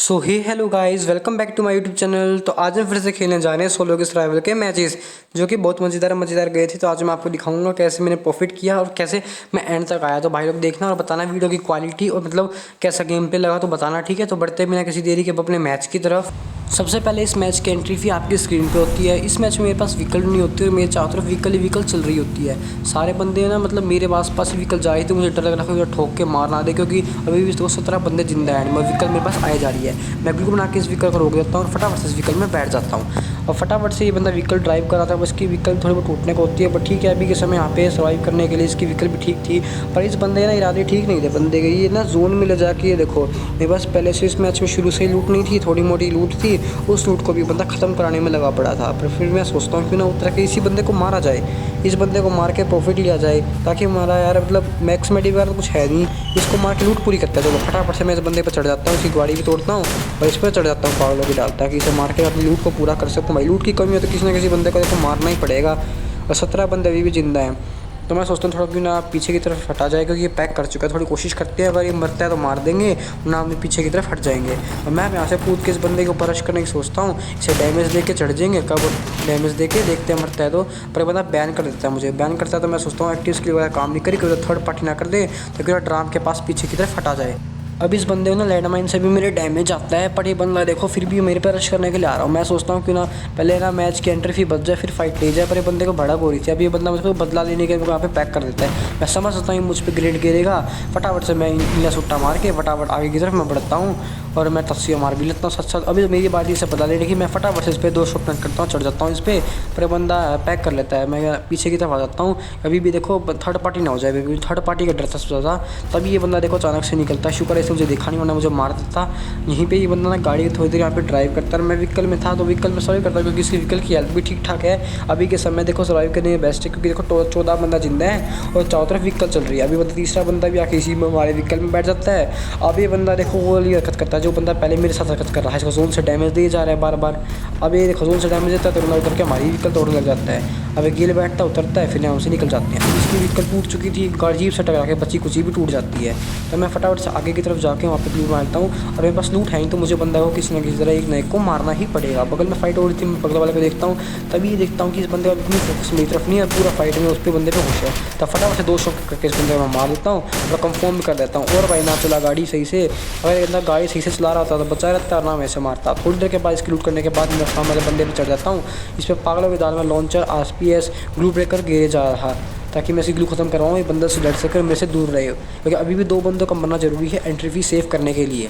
So hi hello guys, welcome back to my YouTube channel. तो आज हम फिर से खेलने जा रहे हैं सोलो के सर्वाइवल के मैचेस, जो कि बहुत मज़ेदार गए थे। तो आज मैं आपको दिखाऊंगा कैसे मैंने प्रॉफिट किया और कैसे मैं एंड तक आया। तो भाई लोग देखना और बताना वीडियो की क्वालिटी और मतलब कैसा गेम पे लगा तो बताना, ठीक है। तो बढ़ते बिना किसी देरी के अब अपने मैच की तरफ। सबसे पहले इस मैच की एंट्री फी आपकी स्क्रीन पे होती है। इस मैच में मेरे पास व्हीकल नहीं होती और मेरे चारों तरफ व्हीकल ही व्हीकल चल रही होती है। सारे बंदे ना मतलब मेरे आस-पास व्हीकल जा रही थी। मुझे डर लग रहा था ठोक के मार ना दे, क्योंकि अभी भी 217 बंदे जिंदा हैं। व्हीकल मेरे पास आए जा रही है। मैं बिल्कुल बना के इस व्हीकल को रोक देता हूँ और फटाफट से इस व्हीकल में बैठ जाता हूँ और फटाफट से ये बंदा व्हीकल ड्राइव कर रहा था। उसकी व्हीकल थोड़ी बहुत टूटने को होती है, बट ठीक है। अभी के समय यहाँ पे सर्वाइव करने के लिए इसकी व्हीकल भी ठीक थी, पर इस बंदे ना इरादे ठीक नहीं थे बंदे के। ये ना जोन में ले जाके, ये देखो मेरे पास पहले से इस मैच में शुरू से ही लूट नहीं थी, थोड़ी मोटी लूट थी। उस लूट को भी बंदा ख़त्म कराने में लगा पड़ा था। पर फिर मैं सोचता हूँ क्यों ना उतर के इसी बंदे को मारा जाए, इस बंदे को मार के प्रॉफिट लिया जाए, ताकि हमारा यार मतलब मैक्स मेडी वगैरह तो कुछ है नहीं। इसको मार के लूट पूरी करता है। चलो फटाफट से मैं इस बंदे पर चढ़ जाता हूँ, इसकी गाड़ी भी तोड़ता हूँ और इस पर चढ़ जाता हूँ पागलों की डालता, ताकि इसे मार के अपनी लूट को पूरा कर सकूँ। भाई लूट की कमी है तो किसी न किसी बंदे को देखो मारना ही पड़ेगा। और 17 बंदे अभी भी जिंदा हैं। तो मैं सोचता हूँ थोड़ा क्यों ना पीछे की तरफ हटा जाए, क्योंकि ये पैक कर चुका है। थोड़ी कोशिश करते हैं, अगर ये मरता है तो मार देंगे, ना हम पीछे की तरफ हट जाएंगे। और मैं यहाँ से कूद के इस बंदे को परश करने की सोचता हूँ। इसे डैमेज दे के चढ़ जाएंगे, कब डैमेज दे के देखते हैं मरता है तो। पर बंदा बैन कर देता है, मुझे बैन करता है। तो मैं सोचता हूँ एक्टिव स्किल वगैरह काम नहीं करी, क्योंकि थर्ड पार्टी ना कर दे, तो क्यों ड्राम के पास पीछे की तरफ हटा जाए। अब इस बंदे को ना लैंडमाइन से भी मेरे डैमेज आता है, पर ये बंदा देखो फिर भी मेरे पे रश करने के लिए आ रहा हूँ। मैं सोचता हूँ क्यों ना पहले ना मैच की एंट्री फी बच जाए, फिर फाइट ले जाए। पर ये बंदे को भड़क हो रही थी। अब ये बंदा मुझको बदला लेने के वहाँ पे पैक कर देता है। मैं समझ सकता हूँ मुझ पर ग्रेड गिरेगा। फटाफट से मैं इन्हें सुट्टा मार के फटाफट आगे की तरफ मैं बढ़ता हूँ और मैं तस्वीर मार भी लेता हूँ सच सच। अभी मेरी बारी से बदला लेने की, मैं फटाफट से इस पर 2 शॉट करता हूँ, चढ़ जाता हूँ इस पर। पर बंदा पैक कर लेता है। मैं पीछे की तरफ आ जाता हूँ। अभी भी देखो थर्ड पार्टी ना हो जाए, क्योंकि थर्ड पार्टी का डर था सबसे ज़्यादा। तभी ये बंदा देखो अचानक से निकलता है। शुक्र है इसे मुझे देखा नहीं, वरना मुझे मार देता। यहीं पे ये बंदा ना गाड़ी थोड़ी देर यहाँ पे ड्राइव करता है। मैं व्हीकल में था तो व्हीकल में सर्वाइव करता, क्योंकि इसकी व्हीकल की हेल्थ भी ठीक ठाक है। अभी के समय देखो सर्वाइव करने में बेस्ट है, क्योंकि देखो 14 बंदा जिंदा है और चारों तरफ व्हीकल चल रही है। अभी बंदा तीसरा बंदा भी आके इसी में हमारे व्हीकल में बैठ जाता है। अब ये बंदा देखो वो वाली हरकत करता है जो बंदा पहले मेरे साथ हरकत कर रहा है। इसको जोन से डैमेज दिए जा रहा है बार बार। अब ये देखो जोन से डैमेज देता है तो बंदा उतर के हमारी व्हीकल तोड़ने लग जाता है। अब गिल बैठता है, उतरता है, फिर हम से निकल जाते हैं। इसकी व्हीकल टूट चुकी थी, गाड़ी जीप से टकरा के बची कुची भी टूट जाती है। तो मैं फटाफट से आगे की तरफ जाके वहाँ पे लूट मारता हूँ। और मेरे पास लूट है ही, तो मुझे बंदा को किसी न किसी तरह एक नए को मारना ही पड़ेगा। बगल में फाइट हो रही थी, मैं बगल वाले को देखता हूँ, तभी देखता हूँ कि इस बंदे का इतनी फोकस मेरी तरफ नहीं है, पूरा फाइट में उस पर बंदे पे खुश है। तब फटाफट से 2 शॉट करके इस बंदे को मार देता हूँ और कंफर्म भी कर देता हूँ। और भाई ना चला गाड़ी सही से, अगर इतना गाड़ी सही से चला रहा था तो बचा रहता, ना वैसे मारता। थोड़ी देर के बाद इसकी लूट करने के बाद मैं सामने वाले बंदे पर चढ़ जाता हूँ। इस पर पागलों की दाल में लॉन्चर RPS ग्लू ब्रेकर गिरे जा रहा, ताकि मैं इसी ग्लू खत्म करवाऊँ, ये बंदा से लड़ सके, मेरे से दूर रहे, क्योंकि अभी भी 2 बंदों का मरना जरूरी है एंट्री फी सेव करने के लिए।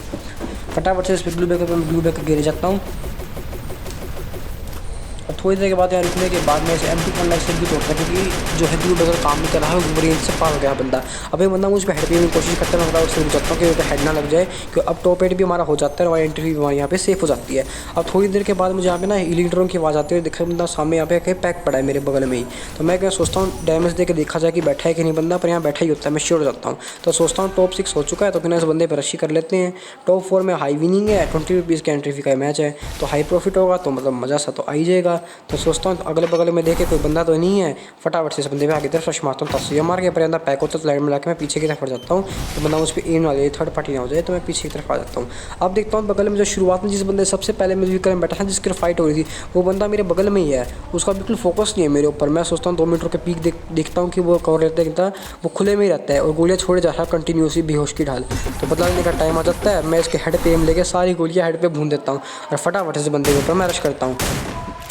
फटाफट से इस पर ग्लू ब्रेकर गिरे जाता हूँ। और थोड़ी देर के बाद यहाँ रुकने के बाद मैं इसे MP1 से भी तोड़ता, क्योंकि जो है ग्लू ब्रेकर काम नहीं कर रहा है, वो रेंज से पार हो गया बंदा। अब ये बंदा मुझ पर हेड पे की कोशिश करता है, मैं फटाफट से रुक जाता हूँ कि हेड ना लग जाए, क्योंकि अब टॉप 8 भी हमारा हो जाता है और हमारी एंट्री भी हमारी यहाँ पे सेफ हो जाती है। अब थोड़ी देर के बाद मुझे यहाँ पे ना लीडरों की आवाज़ आती है। देखा बंदा सामने यहाँ पे कहीं पैक पड़ा है मेरे बगल में ही। तो मैं क्या सोचता हूँ डैमेज दे के देखा जाए कि बैठा है कि नहीं बंदा, पर यहाँ बैठा ही होता है। मैं श्योर हो जाता हूँ, तो सोचता हूँ टॉप 6 हो चुका है, तो फिर इस बंदे पर रशी कर लेते हैं। टॉप 4 में हाई विनिंग है, 20 रुपीज़ का एंट्री फी का मैच है, तो हाई प्रॉफिट होगा, तो मतलब मज़ा सा तो आ ही जाएगा। तो सोचता हूँ अगले बगल में देखे कोई बंदा तो नहीं है, फटाफट से इस बंदे पे आगे तरफ रश मारता हूँ। तस्वीर मार के पर अंदर पैक होता है तो लाइट में लाके मैं पीछे की तरफ हट जाता हूँ। तो बंदा मुझ पर एम ना ले, थर्ड पार्टी ना हो जाए, तो मैं पीछे की तरफ आ जाता हूँ। अब देखता हूँ बगल में जो शुरुआत में जिस बंदे सबसे पहले मेरे व्हीकल में बैठा था, जिसकी फाइट हो रही थी, वो बंदा मेरे बगल में ही है। उसका बिल्कुल फोकस नहीं है मेरे ऊपर। मैं सोचता हूँ 2 मीटर के पीक देखता हूँ कि वो कवर रहता है, वो खुले में ही रहता है और गोलियाँ छोड़े जा रहा है कंटिन्यूसली बेहोश की ढाल। तो बदला लेने का टाइम आ जाता है, मैं इसके हेड पे एम लेके सारी गोलियाँ हेड पे भून देता हूँ और फटाफट से बंदे के ऊपर मैं रश करता हूँ।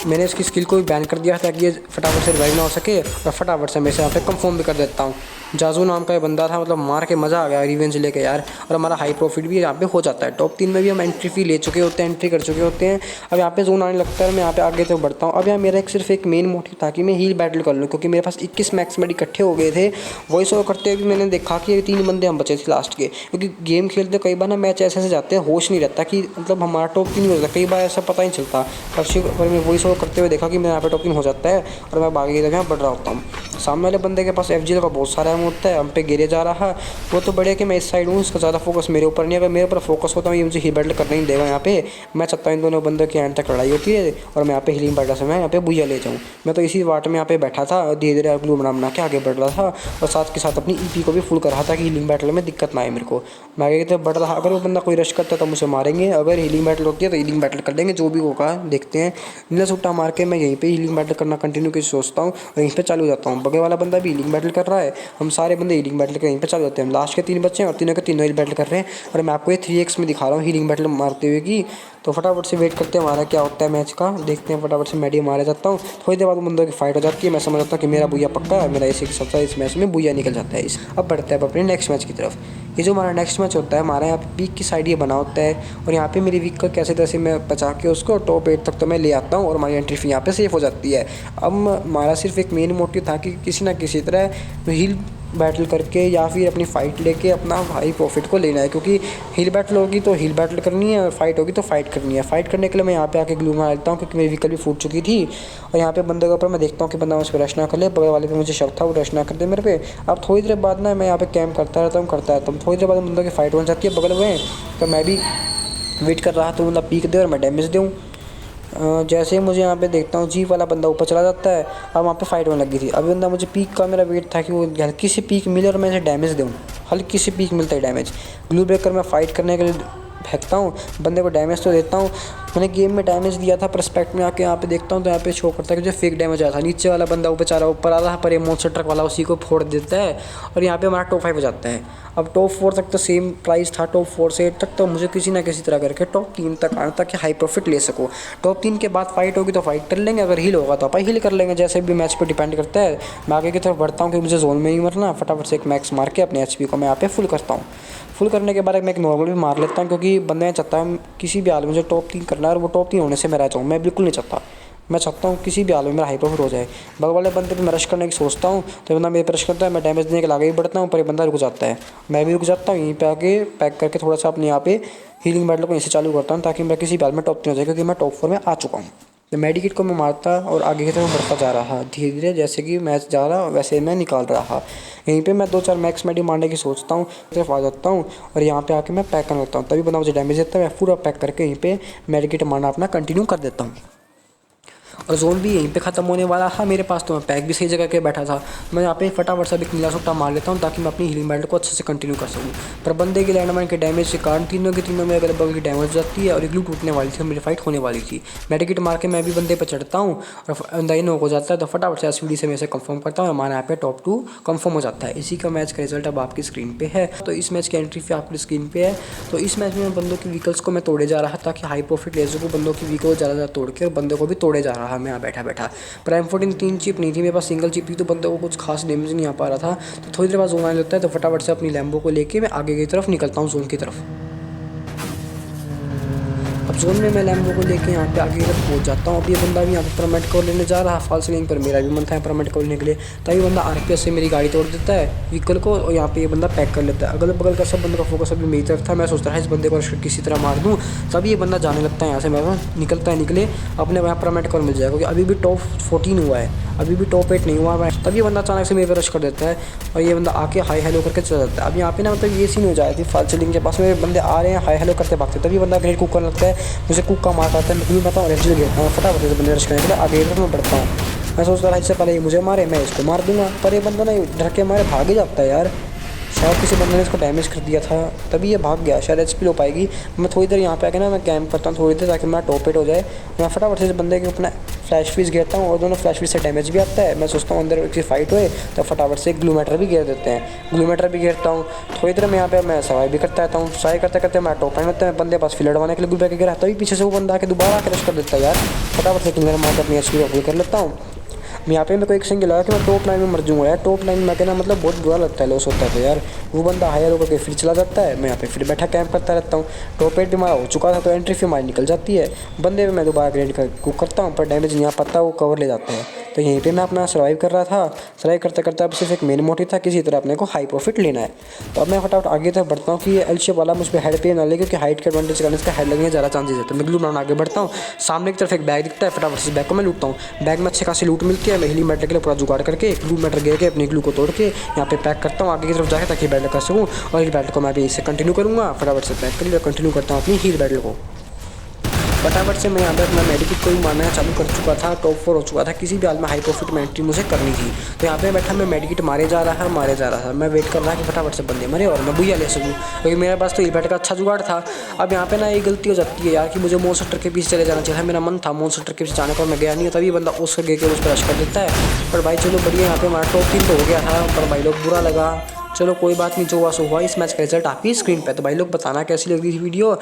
मैंने इसकी स्किल को भी बैन कर दिया ताकि ये फटाफट से रिवाइव ना हो सके, और फटाफट से मैं इसे यहाँ पे कंफर्म भी कर देता हूँ। जाजू नाम का ये बंदा था, मतलब मार के मज़ा आ गया रिवेंज लेके यार। और हमारा हाई प्रॉफिट भी यहाँ पे हो जाता है। टॉप 3 में भी हम एंट्री फी ले चुके होते हैं, एंट्री कर चुके होते हैं। अब यहाँ पे जोन आने लगता है, मैं यहाँ पे आगे तक बढ़ता हूँ। अब यहाँ मेरा सिर्फ एक मेन मोटिव था कि मैं हील बैटल कर लूँ, क्योंकि मेरे पास 21 मैक्स मेड इकट्ठे हो गए थे। वॉइस ओवर करते हुए भी मैंने देखा कि 3 बंदे हम बचे थे लास्ट के, क्योंकि गेम खेलते कई बार ना मैच ऐसे जाते हैं, होश नहीं रहता कि मतलब हमारा टॉप 3 हो जाता, कई बार ऐसा पता नहीं चलता। पर मैं वॉइस ओवर करते हुए देखा कि मैं यहाँ पे टॉप 3 हो जाता है और मैं बाकी की तरफ यहाँ बढ़ रहा होता हूँ। सामने वाले बंदे के पास FG का बहुत सारा एम होता है, हम पे गिरे जा रहा है। वो तो बढ़िया कि मैं इस साइड हूँ, इसका ज़्यादा फोकस मेरे ऊपर नहीं है। अगर मेरे ऊपर फोकस होता हूँ ये मुझे हील बैटल करने नहीं देगा। यहाँ पे मैं चाहता हूँ इन दोनों बंदों की एंड तक लड़ाई होती है और मैं यहाँ पे हीलिंग बैटल से मैं यहाँ पे बुया ले जाऊँ। मैं तो इसी वाट में यहाँ पे बैठा था, धीरे धीरे ग्लू बना के आगे बढ़ रहा था और साथ के साथ अपनी EP को भी फुल कर रहा था कि हीलिंग बैटल में दिक्कत ना आए मेरे को। मैं आगे की तरफ बढ़ रहा। अगर वो बंदा कोई रश करता है तो मुझे मारेंगे, अगर हीलिंग बैटल होती है तो हीलिंग बैटल कर लेंगे, जो भी होगा देखते हैं। नीला सुट्टा मार के मैं यहीं पे हीलिंग बैटल करना कंटिन्यू कर सोचता हूँ और यहीं पे चालू हो जाता हूँ। बगल वाला बंदा भी हीलिंग बैटल कर रहा है, हम सारे बंदे हीलिंग बैटल के यहीं पे चालू होते हैं। लास्ट के 3 बच्चे हैं और तीनों के तीनों हील बैटल कर रहे हैं और मैं आपको ये 3x में दिखा रहा हूँ हीलिंग बैटल मारते हुए की। तो फटाफट से वेट करते हैं हमारा क्या होता है मैच का, देखते हैं। फटाफट से मेडी मारा जाता हूँ, थोड़ी देर बाद बंदों की फाइट हो जाती है। मैं समझ जाता हूँ कि मेरा बुया पक्का है, मेरा इसी के साथ इस मैच में बुया निकल जाता है। अब बढ़ते हैं अपने नेक्स्ट मैच की तरफ। ये जो हमारा नेक्स्ट मैच होता है, हमारा यहाँ पे पीक की साइड ये बना होता है और यहाँ पे मेरी वीक का कैसे तैसे मैं बचा के उसको टॉप 8 तक तो मैं ले आता हूँ और हमारी एंट्री फी यहाँ पे सेफ हो जाती है। अब हमारा सिर्फ एक मेन मोटिव था कि किसी ना किसी तरह हील बैटल करके या फिर अपनी फ़ाइट लेके अपना हाई प्रॉफिट को लेना है, क्योंकि हील बैटल होगी तो हील बैटल करनी है और फाइट होगी तो फाइट करनी है। फाइट करने के लिए मैं यहाँ पे आके ग्लू मार लेता हूँ क्योंकि मेरी व्हीकल भी फूट चुकी थी और यहाँ पे बंदे के ऊपर मैं देखता हूँ कि बंदा मुझ पर रश ना कर ले। बगल वाले पे मुझे शक था वो रश ना कर दे मेरे पे। अब थोड़ी देर बाद ना मैं यहाँ पे कैम्प करता रहता हूँ। थोड़ी देर बाद बंदों की फाइट हो जाती है बगल में, तो मैं भी वेट कर रहा था मतलब पीक दे और मैं डैमेज दूँ। जैसे ही मुझे यहाँ पे देखता हूँ जीप वाला बंदा ऊपर चला जाता है। अब वहाँ पे फाइट होने लगी थी। अभी बंदा मुझे पीक का मेरा वेट था कि वो हल्की सी पीक मिले और मैं इसे डैमेज दूँ। हल्की सी पीक मिलता है डैमेज। ग्लू ब्रेकर मैं फाइट करने के लिए फेंकता हूँ, बंदे को डैमेज तो देता हूँ। मैंने गेम में डैमेज दिया था, परस्पेक्ट में आके यहाँ पे देखता हूँ तो यहाँ पे शो करता है कि मुझे फेक डैमेज आया था। नीचे वाला बंदा वो बेचारा ऊपर आ रहा है पर ये मोन्स्टर ट्रक वाला उसी को फोड़ देता है और यहाँ पे हमारा टॉप 5 हो जाता है। अब टॉप 4 तक तो सेम प्राइस था, टॉप 4 से 8 तक तो मुझे किसी ना किसी तरह करके टॉप 3 तक आना ताकि हाई प्रॉफिट ले सको। टॉप 3 के बाद फाइट होगी तो फाइट कर लेंगे, अगर हील होगा तो अपन हील कर लेंगे, जैसे भी मैच पर डिपेंड करता है। मैं आगे की तरफ बढ़ता हूँ कि मुझे जोन में नहीं मरना। फटाफट से एक मैक्स मार के अपने HP को मैं यहाँ पे फुल करता हूँ। फुल करने के बाद मैं एक नॉर्मल भी मार लेता हूँ क्योंकि बंदे चाहता है किसी भी हाल में मुझे टॉप 3 करना है और वो टॉप 3 होने से मैं रह जाऊँ। मैं बिल्कुल नहीं चाहता, मैं चाहता हूँ किसी भी हाल में मेरा हाई प्रॉफिट हो जाए। बगल वाले बंदे पे मैं रश करने की सोचता हूँ तो बंदा मेरे पे रश करता है, मैं डैमेज देने के आगे ही बढ़ता हूँ पर ये बंदा रुक जाता है। मैं भी रुक जाता हूँ, यहीं पे आके पैक करके थोड़ा सा अपने यहाँ पे हीलिंग बैटल को यहीं से चालू करता हूँ ताकि मैं किसी भी हाल में टॉप 3 हो जाए, क्योंकि मैं टॉप 4 में आ चुका हूँ। तो मेडिकेट को मैं मारता और आगे की तरफ बढ़ता जा रहा। धीरे धीरे जैसे कि मैच जा रहा वैसे मैं निकाल रहा। यहीं पे मैं 2-4 मैक्स मेडी मारने की सोचता हूँ, तरफ आ जाता हूँ और यहाँ पे आके मैं पैक करने लगता हूँ। तभी बंदा मुझे डैमेज देता है, मैं पूरा पैक करके यहीं पे मेडिकेट मारना अपना कंटिन्यू कर देता हूँ। और जोन भी यहीं पे ख़त्म होने वाला था मेरे पास, तो मैं पैक भी सही जगह के बैठा था। मैं यहाँ पे फटाफट से एक नीला सुट्टा मार लेता हूँ ताकि मैं अपनी हीलिंग बैटल को अच्छे से कंटिन्यू कर सकूँ। पर बंदे की लैंडमाइन के डैमेज के कारण तीनों के तीनों में अगल बगल की डैमेज हो जाती है और इग्लू टूटने वाली थी और मेरी फाइट होने वाली थी। मेडिकेट मार के मैं भी बंदे पर चढ़ता हूँ और बंदा ही नॉक हो जाता है। तो फटाफट से SVD से मैं इसे कंफर्म करता हूँ और हमारे यहाँ पे टॉप 2 कंफर्म हो जाता है। इसी का मैच का रिजल्ट अब आपकी स्क्रीन पे है। तो इस मैच की एंट्री फी आपकी स्क्रीन पे है। तो इस मैच में बंदों की व्हीकल्स को मैं तोड़े जा रहा ताकि हाई प्रॉफिट ले सकूँ। बंदों की व्हीकल ज़्यादा तोड़ के और बंदे को भी तोड़े जा रहा मैं यहाँ बैठा बैठा। प्राइम 14 3 चिप नहीं थी मेरे पास, सिंगल चिप थी तो बंदे को कुछ खास डैमेज नहीं आ पा रहा था। तो थोड़ी देर बाद जोन आने लगता है तो फटाफट से अपनी लैम्बो को लेके मैं आगे की तरफ निकलता हूँ जोन की तरफ। अब जोन में मैं लैम्बो को लेके यहाँ पे आगे की तरफ पहुँच जाता हूँ। अब ये बंदा भी यहाँ पे परमानेंट कवर लेने जा रहा फॉल सीलिंग पर, मेरा भी मन था परमानेंट कवर लेने के लिए। तभी बंदा RPS से मेरी गाड़ी तोड़ देता है व्हीकल को और यहाँ पे ये बंदा पैक कर लेता है। अगल बगल का सब बंदों का फोकस अभी मेरी तरफ था। मैं सोचता था इस बंदे को किसी तरह मार दूँ, तभी ये बंदा जाने लगता है यहाँ से। मैं निकलता है निकले अपने वहाँ परमानेंट कवर मिल जाएगा क्योंकि अभी भी टॉप 14 हुआ है, अभी भी टॉप 8 नहीं हुआ है। तभी ये बंदा अचानक से मेरे पे रश कर देता है और ये बंदा आके हाई हेलो करके चला जाता है। अब यहाँ पे ना मतलब ये सीन हो जाती है फॉल सीलिंग के पास मेरे बंदे आ रहे हैं हाई हेलो करते भागते, तभी बंदा ग्रेड कुक करने लगता है, मुझे कुक का मार आता है। मैं बताता हूँ रेड गिरता हूँ फटाफट से बंदे रश करने के लिए आगे मैं बढ़ता हूँ। मैं सोचता था इससे पहले ये मुझे मारे मैं इसको मार दूंगा, पर ये बंदा ना डर के मारे भाग ही जाता है यार। शायद किसी बंदे ने इसको डैमेज कर दिया था तभी ये भाग गया, शायद HP लो पाएगी। मैं थोड़ी देर यहाँ पे आके ना मैं कैम्प करता हूँ थोड़ी देर ताकि मेरा टॉप 8 हो जाए। मैं फटाफट से इस बंदे के अपना फ्लैश फ्रीज गिरता हूँ और दोनों फ्लैश फ्रीज से डैमेज भी आता है। मैं सोचता हूँ अंदर एक फाइट हुए तो फटाफट से ग्लूमेटर भी गिर देते हैं, ग्लूमेटर भी गिरता हूँ। थोड़ी देर मैं यहाँ पे मैं सवाई भी करता रहता हूँ, सवाई करते करते मैं टॉप 9 होता है। बंदे पास फिलर लड़वाने के लिए ग्लू गिरा तभी पीछे से वो बंदा आके दोबारा आके रश कर देता है यार। फटाफट से क्लियर मार अपनी HP को फुल कर लेता हूँ। मैं यहाँ पे मेरे को एक सिंगल लगा कि मैं टॉप 9 में मर जाऊँगा यार। टॉप 9 में कहना मतलब बहुत बुरा लगता है, लॉस होता है। तो यार वो बंदा हायर होकर के फिर चला जाता है, मैं यहाँ पे फिर बैठा कैंप करता रहता हूँ। टॉप 8 भी हमारा हो चुका था तो एंट्री फी हमारी निकल जाती है। बंदे में मैं दोबारा ग्रेड कर कुक करता हूँ पर डैमेज नहीं आ पाता, वो कवर ले जाते हैं। तो यहीं पे मैं अपना सर्वाइव कर रहा था। सर्वाइव करते करते अब सिर्फ एक मेन मोटिव था किसी तरह अपने को हाई प्रॉफिट लेना है। तो अब मैं फटाफट आगे तक बढ़ता हूँ कि ये एल शेप वाला मुझ पर हेड पे ना ले, क्योंकि हाइट के एडवांटेज करने इसका हेड लगने ज़्यादा चांसेस है। तो मैं ग्लू बनाना आगे बढ़ता हूँ। सामने की तरफ एक बैग दिखता है, फटाफट से बैग को मैं लूटता हूँ। बैग में अच्छी खासी लूट मिलती है। है मैं हीलिंग बैटल के लिए पूरा जुगाड़ करके ग्लू मेटर गिर के अपनी ग्लू को तोड़ के यहाँ पे पैक करता हूँ आगे की तरफ जाके, ताकि बैटल कर सकूँ। और इस बैटल को मैं अभी इससे कंटिन्यू करूँगा। फटाफट से पैक कर लिया, कंटिन्यू करता हूँ अपनी हील बैटल को। फटाफट से मैं यहाँ पे अपना मेडिकेट को भी मारना चालू कर चुका था, टॉप 4 हो चुका था। किसी भी हाल में हाई प्रॉफिट में एंट्री मुझे करनी थी। तो यहाँ पे बैठा मैं मेडिकेट मारे जा रहा था। मैं वेट कर रहा कि फटाफट से बंदे मरे और मैं बुया ले सकूँ, क्योंकि मेरे पास तो हील का अच्छा जुगाड़ था। अब यहाँ पे ना एक गलती हो जाती है यार कि मुझे मॉन्स्टर के पीछे चले जाना चाहिए था। मेरा मन था मॉन्स्टर के पीछे जाने का, मैं गया नहीं, तभी बंदा उस गे के उस पर रश कर देता है। पर भाई चलो बढ़िया, यहाँ पे हमारा टॉप 3 तो हो गया था, पर भाई लोग बुरा लगा। चलो कोई बात नहीं, जो हुआ सो हुआ। इस मैच का रिजल्ट आपकी स्क्रीन पे। तो भाई लोग बताना कैसी लग रही थी वीडियो।